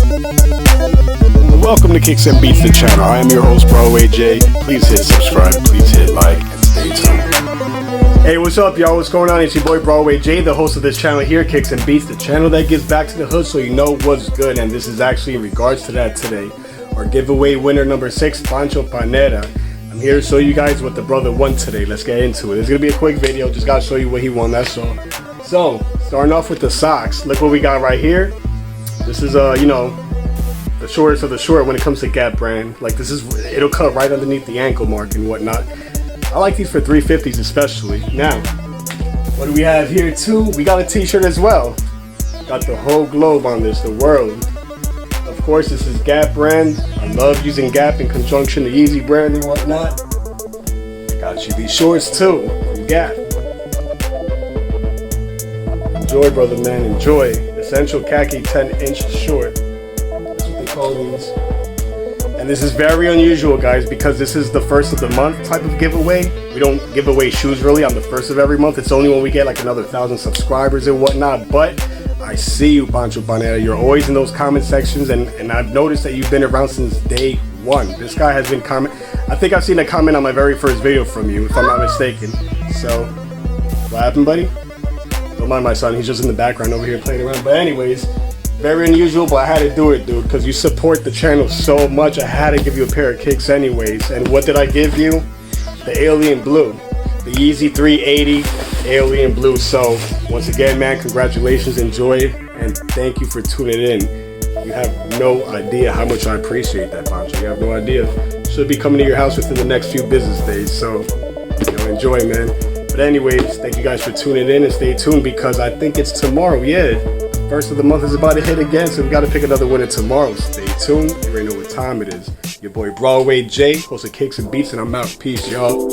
Welcome to Kickz and Beatz, the channel. I am your host, Broadway J. Please hit subscribe, please hit like, and stay tuned. Hey, what's up, y'all? What's going on? It's your boy, Broadway J, the host of this channel here, Kickz and Beatz, the channel that gives back to the hood so you know what's good. And this is actually in regards to that today. Our giveaway winner number 6, Pancho Panera. I'm here to show you guys what the brother won today. Let's get into it. It's going to be a quick video. Just got to show you what he won, that's all. So, starting off with the socks. Look what we got right here. This is, you know, the shortest of the short when it comes to Gap brand. Like, this is, it'll cut right underneath the ankle mark and whatnot. I like these for 350s especially. Now, what do we have here too? We got a t-shirt as well. Got the whole globe on this, the world. Of course, this is Gap brand. I love using Gap in conjunction to Yeezy brand and whatnot. Got you these shorts too from Gap. Enjoy, brother man, enjoy. Essential khaki 10-inch short. That's what they call these. And this is very unusual, guys, because this is the first of the month type of giveaway. We don't give away shoes really on the first of every month. It's only when we get like another 1,000 subscribers and whatnot. But I see you, Pancho Panera. You're always in those comment sections, and I've noticed that you've been around since day one. This guy has been I think I've seen a comment on my very first video from you, if I'm not mistaken. So, what happened, buddy? Don't mind my son, he's just in the background over here playing around. But anyways, very unusual, but I had to do it, dude, because you support the channel so much. I had to give you a pair of Kickz anyways. And what did I give you? The alien blue, the Yeezy 380 alien blue. So once again, man, congratulations, enjoy it, and thank you for tuning in. You have no idea how much I appreciate that, Pancho. You have no idea. Should be coming to your house within the next few business days, so you know, enjoy, man. But anyways, thank you guys for tuning in, and stay tuned because I think it's tomorrow. Yeah, the first of the month is about to hit again, so we got to pick another winner tomorrow. Stay tuned. You already know what time it is. Your boy Broadway J, host of Kickz and Beatz, and I'm out. Peace, y'all.